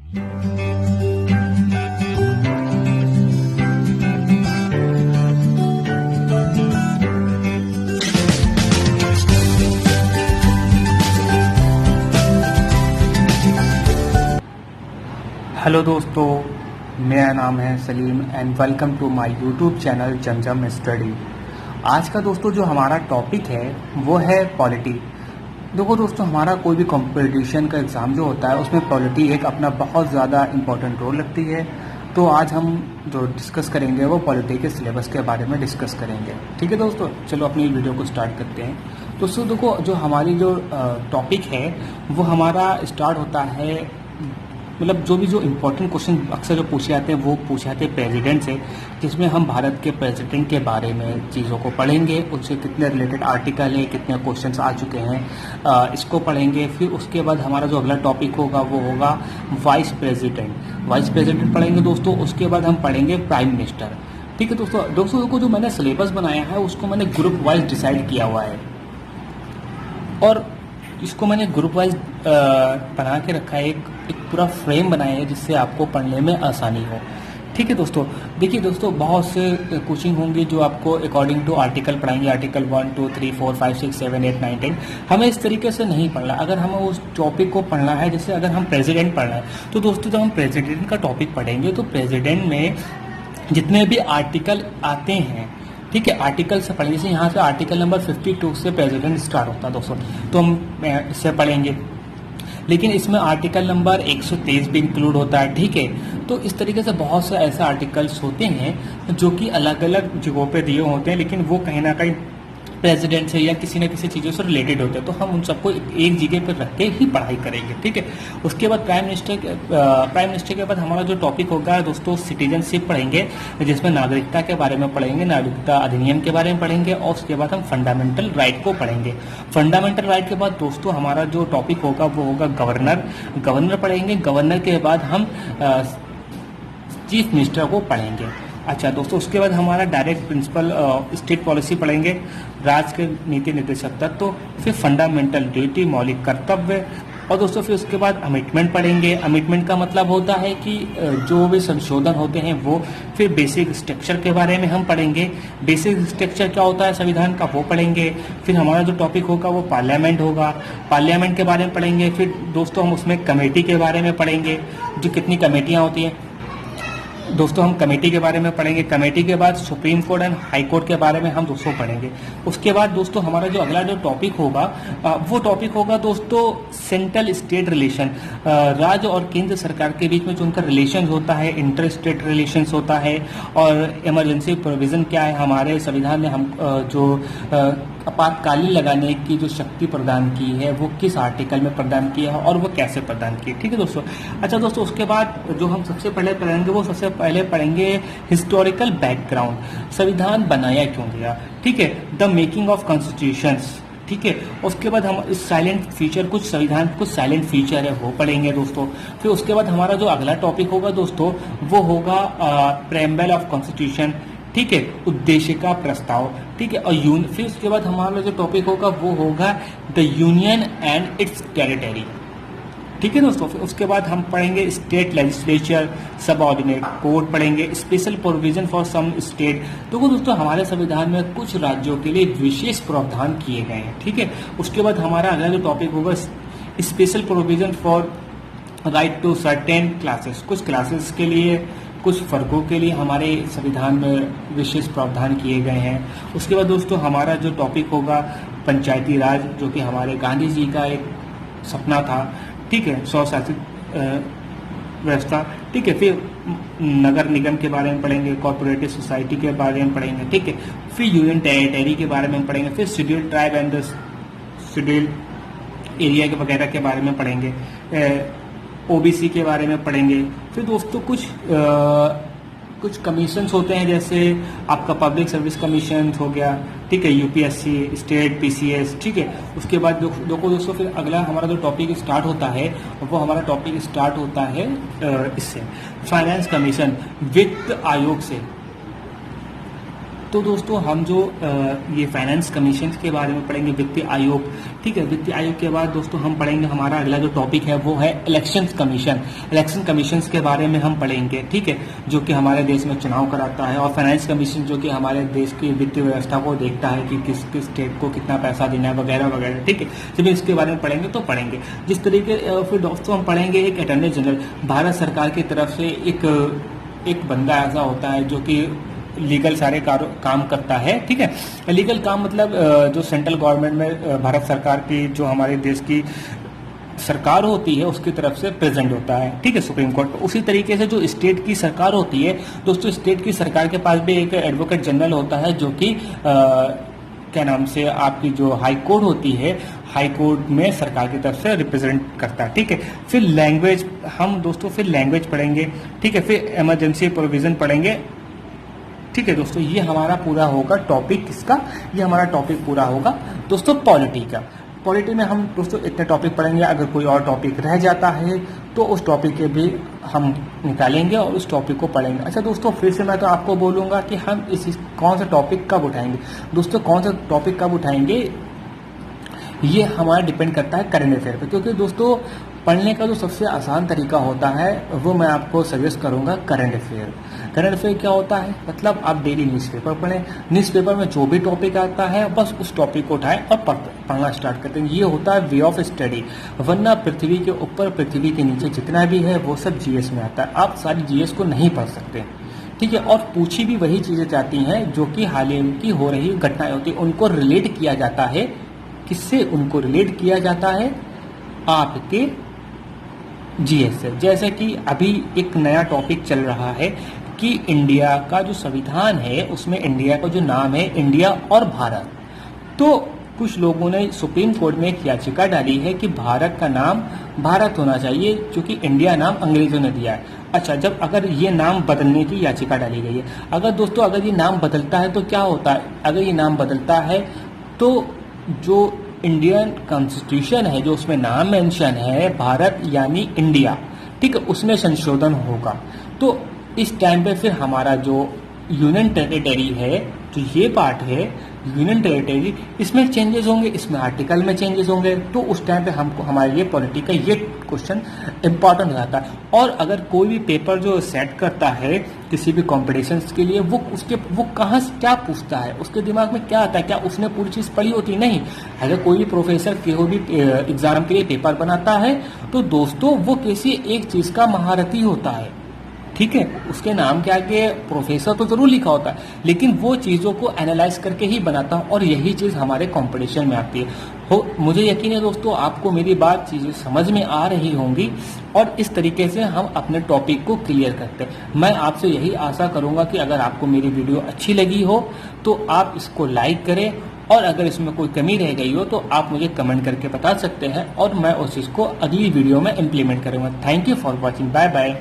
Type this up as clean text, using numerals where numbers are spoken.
Hello दोस्तों, मेरा नाम है Salim and welcome to my YouTube channel Zamzam study. आज का दोस्तों जो हमारा टॉपिक है वो है पॉलिटी। देखो दोस्तों, हमारा कोई भी कंपटीशन का एग्ज़ाम जो होता है उसमें पॉलिटी एक अपना बहुत ज़्यादा इम्पोर्टेंट रोल लगती है। तो आज हम जो डिस्कस करेंगे वो पॉलिटी के सिलेबस के बारे में डिस्कस करेंगे। ठीक है दोस्तों, चलो अपनी वीडियो को स्टार्ट करते हैं। दोस्तों देखो, जो हमारी जो टॉपिक है वो हमारा स्टार्ट होता है, मतलब जो इम्पोर्टेंट क्वेश्चन अक्सर जो पूछे जाते हैं वो पूछे जाते हैं प्रेसिडेंट से, जिसमें हम भारत के प्रेसिडेंट के बारे में चीज़ों को पढ़ेंगे, उनसे कितने रिलेटेड आर्टिकल हैं, कितने क्वेश्चंस आ चुके हैं, इसको पढ़ेंगे। फिर उसके बाद हमारा जो अगला टॉपिक होगा वो होगा वाइस प्रेसिडेंट पढ़ेंगे दोस्तों। उसके बाद हम पढ़ेंगे प्राइम मिनिस्टर। ठीक है दोस्तों को जो मैंने सिलेबस बनाया है उसको मैंने ग्रुप वाइज डिसाइड किया हुआ है और इसको मैंने ग्रुप वाइज बना के रखा है, एक पूरा फ्रेम बनाया है जिससे आपको पढ़ने में आसानी हो। ठीक है दोस्तों, देखिए दोस्तों, बहुत से कोचिंग होंगे जो आपको अकॉर्डिंग टू आर्टिकल पढ़ाएंगे, आर्टिकल 1 2 3 4 5 6 7 8 9 10। हमें इस तरीके से नहीं पढ़ना। अगर हमें उस टॉपिक को पढ़ना है, जैसे अगर हम प्रेसिडेंट पढ़ना है तो दोस्तों जब हम प्रेसिडेंट का टॉपिक पढ़ेंगे तो प्रेसिडेंट में जितने भी आर्टिकल आते हैं, ठीक है, आर्टिकल से पढ़ेंगे। जैसे यहाँ से आर्टिकल नंबर 52 से प्रेसिडेंट स्टार्ट होता है दोस्तों, तो हम इससे पढ़ेंगे। लेकिन इसमें आर्टिकल नंबर 123 भी इंक्लूड होता है। ठीक है, तो इस तरीके से बहुत से ऐसे आर्टिकल्स होते हैं जो कि अलग अलग जगहों पे दिए होते हैं, लेकिन वो कहीं ना कहीं प्रेसिडेंट से या किसी न किसी चीज़ों से रिलेटेड होते हैं। तो हम उन सबको एक जगह पर रख के ही पढ़ाई करेंगे। ठीक है, उसके बाद प्राइम मिनिस्टर के बाद हमारा जो टॉपिक होगा दोस्तों सिटीजनशिप पढ़ेंगे, जिसमें नागरिकता के बारे में पढ़ेंगे, नागरिकता अधिनियम के बारे में पढ़ेंगे और उसके बाद हम फंडामेंटल राइट को पढ़ेंगे। फंडामेंटल राइट के बाद दोस्तों हमारा जो टॉपिक होगा वो होगा गवर्नर पढ़ेंगे। गवर्नर के बाद हम चीफ मिनिस्टर को पढ़ेंगे। अच्छा दोस्तों, उसके बाद हमारा डायरेक्ट प्रिंसिपल स्टेट पॉलिसी पढ़ेंगे, राज्य के नीति निर्देशक तत्व, फिर फंडामेंटल ड्यूटी मौलिक कर्तव्य, और दोस्तों फिर उसके बाद अमिटमेंट पढ़ेंगे। अमिटमेंट का मतलब होता है कि जो भी संशोधन होते हैं वो, फिर बेसिक स्ट्रक्चर के बारे में हम पढ़ेंगे। बेसिक स्ट्रक्चर क्या होता है संविधान का, वो पढ़ेंगे। फिर हमारा जो टॉपिक होगा वो पार्लियामेंट होगा, पार्लियामेंट के बारे में पढ़ेंगे। फिर दोस्तों हम उसमें कमेटी के बारे में पढ़ेंगे, जो कितनी कमेटियाँ होती हैं दोस्तों, हम कमेटी के बारे में पढ़ेंगे। कमेटी के बाद supreme court and high court के बारे में हम दोस्तों पढ़ेंगे। उसके बाद दोस्तों हमारा जो अगला जो टॉपिक होगा वो टॉपिक होगा दोस्तों सेंट्रल स्टेट रिलेशन, राज्य और केंद्र सरकार के बीच में जो उनका रिलेशन होता है, इंटर स्टेट रिलेशन होता है, और इमरजेंसी प्रोविजन क्या है। हमारे संविधान ने हम जो आपातकालीन लगाने की जो शक्ति प्रदान की है वो किस आर्टिकल में प्रदान किया है और वो कैसे प्रदान की है। ठीक है दोस्तों। अच्छा दोस्तों, उसके बाद जो हम सबसे पहले पढ़ेंगे वो सबसे पहले पढ़ेंगे हिस्टोरिकल बैकग्राउंड, संविधान बनाया क्यों गया। ठीक है, द मेकिंग ऑफ कॉन्स्टिट्यूशंस। ठीक है, उसके बाद हम इस साइलेंट फीचर, कुछ संविधान कुछ साइलेंट फीचर है वो पढ़ेंगे दोस्तों। फिर उसके बाद हमारा जो अगला टॉपिक होगा दोस्तों वो होगा प्रेम्बल ऑफ कॉन्स्टिट्यूशन। ठीक है, उद्देश्य का प्रस्ताव। ठीक है, और फिर उसके बाद हमारा जो टॉपिक होगा वो होगा the union and its territory. ठीक है दोस्तों, फिर उसके बाद हम पढ़ेंगे state legislature, subordinate courts पढ़ेंगे, special provision for some state. तो दोस्तों हमारे संविधान में कुछ राज्यों के लिए विशेष प्रावधान किए गए हैं। ठीक है, उसके बाद हमारा अगला जो टॉपिक होगा special provision for right to certain classes, कुछ क्लासेस के लिए, कुछ वर्गों के लिए हमारे संविधान में विशेष प्रावधान किए गए हैं। उसके बाद दोस्तों हमारा जो टॉपिक होगा पंचायती राज, जो कि हमारे गांधी जी का एक सपना था। ठीक है, स्वशासित व्यवस्था। ठीक है, फिर नगर निगम के बारे में पढ़ेंगे, कॉर्पोरेटिव सोसाइटी के बारे में पढ़ेंगे। ठीक है, फिर यूनियन टेरिटरी के बारे में पढ़ेंगे, फिर scheduled tribe and the scheduled area के वगैरह के बारे में पढ़ेंगे, ओबीसी के बारे में पढ़ेंगे। फिर दोस्तों कुछ कमीशंस होते हैं, जैसे आपका पब्लिक सर्विस कमीशन हो गया। ठीक है, यूपीएससी, स्टेट पीसीएस। ठीक है, उसके बाद दोस्तों फिर अगला हमारा जो टॉपिक स्टार्ट होता है वो हमारा टॉपिक स्टार्ट होता है इससे, फाइनेंस कमीशन, वित्त आयोग से। तो दोस्तों हम जो ये फाइनेंस कमीशन के बारे में पढ़ेंगे, वित्तीय आयोग, ठीक है। वित्तीय आयोग के बाद दोस्तों हम पढ़ेंगे, हमारा अगला जो टॉपिक है वो है इलेक्शंस कमीशन। इलेक्शन कमीशन के बारे में हम पढ़ेंगे, ठीक है, जो कि हमारे देश में चुनाव कराता है, और फाइनेंस कमीशन जो कि हमारे देश की वित्तीय व्यवस्था को देखता है कि किस किस स्टेट को कितना पैसा देना है वगैरह वगैरह, ठीक है। जब इसके बारे में पढ़ेंगे तो पढ़ेंगे जिस तरीके। फिर दोस्तों हम पढ़ेंगे एक अटॉर्नी जनरल, भारत सरकार की तरफ से एक बंदा ऐसा होता है जो कि लीगल सारे काम करता है, ठीक है। लीगल काम मतलब जो सेंट्रल गवर्नमेंट में भारत सरकार की जो हमारे देश की सरकार होती है उसकी तरफ से प्रेजेंट होता है, ठीक है, सुप्रीम कोर्ट। उसी तरीके से जो स्टेट की सरकार होती है दोस्तों, स्टेट की सरकार के पास भी एक एडवोकेट जनरल होता है जो कि क्या नाम से आपकी जो हाई कोर्ट होती है, हाई कोर्ट में सरकार की तरफ से रिप्रेजेंट करता है, ठीक है। फिर लैंग्वेज, हम दोस्तों फिर लैंग्वेज पढ़ेंगे, ठीक है। फिर इमरजेंसी प्रोविजन पढ़ेंगे, ठीक है दोस्तों। ये हमारा पूरा होगा टॉपिक किसका, ये हमारा टॉपिक पूरा होगा दोस्तों पॉलिटी का। पॉलिटी में हम दोस्तों इतने टॉपिक पढ़ेंगे, अगर कोई और टॉपिक रह जाता है तो उस टॉपिक के भी हम निकालेंगे और उस टॉपिक को पढ़ेंगे। अच्छा दोस्तों, फिर से मैं तो आपको बोलूँगा कि हम कौन सा टॉपिक कब उठाएंगे। दोस्तों कौन सा टॉपिक कब उठाएंगे ये हमारा डिपेंड करता है करंट अफेयर पे, क्योंकि दोस्तों पढ़ने का जो सबसे आसान तरीका होता है वो मैं आपको सजेस्ट करूंगा करंट अफेयर। करंट अफेयर क्या होता है, मतलब आप डेली न्यूज़पेपर पढ़ें, न्यूज़पेपर में जो भी टॉपिक आता है बस उस टॉपिक को उठाएं और पढ़ना स्टार्ट करते हैं। ये होता है वे ऑफ स्टडी, वरना पृथ्वी के ऊपर पृथ्वी के नीचे जितना भी है वो सब जीएस में आता है। आप सारी जीएस को नहीं पढ़ सकते, ठीक है। और पूछी भी वही चीज़ें जाती हैं जो कि हाल ही की हो रही घटनाएं होती है, उनको रिलेट किया जाता है। किससे उनको रिलेट किया जाता है, आपके जीएस से। जैसे कि अभी एक नया टॉपिक चल रहा है कि इंडिया का जो संविधान है उसमें इंडिया का जो नाम है इंडिया और भारत। तो कुछ लोगों ने सुप्रीम कोर्ट में एक याचिका डाली है कि भारत का नाम भारत होना चाहिए, क्योंकि इंडिया नाम अंग्रेजों ने दिया है। अच्छा, जब अगर ये नाम बदलने की याचिका डाली गई है, अगर ये नाम बदलता है तो क्या होता है, अगर ये नाम बदलता है तो जो इंडियन कॉन्स्टिट्यूशन है जो उसमें नाम मेंशन है भारत यानी इंडिया, ठीक है, उसमें संशोधन होगा। तो इस टाइम पे फिर हमारा जो यूनियन टेरिटरी है, जो ये पार्ट है यूनियन टेरिटरी, इसमें चेंजेस होंगे, इसमें आर्टिकल में चेंजेस होंगे। तो उस टाइम पे हमको हमारे लिए पॉलिटी का ये क्वेश्चन इंपॉर्टेंट हो जाता है। और अगर कोई भी पेपर जो सेट करता है किसी भी कॉम्पिटिशन्स के लिए, वो कहाँ से क्या पूछता है, उसके दिमाग में क्या आता है, क्या उसने पूरी चीज़ पढ़ी होती नहीं। अगर कोई भी प्रोफेसर कोई भी एग्जाम के लिए पेपर बनाता है तो दोस्तों वो किसी एक चीज़ का महारथी होता है, ठीक है। उसके नाम के आगे प्रोफेसर तो जरूर लिखा होता है, लेकिन वो चीज़ों को एनालाइज करके ही बनाता हूँ, और यही चीज़ हमारे कंपटीशन में आती है। मुझे यकीन है दोस्तों आपको मेरी बात चीज़ें समझ में आ रही होंगी, और इस तरीके से हम अपने टॉपिक को क्लियर करते हैं। मैं आपसे यही आशा करूँगा कि अगर आपको मेरी वीडियो अच्छी लगी हो तो आप इसको लाइक करें, और अगर इसमें कोई कमी रह गई हो तो आप मुझे कमेंट करके बता सकते हैं, और मैं उस चीज़ को अगली वीडियो में इम्प्लीमेंट करूँगा। Thank you for watching, bye bye.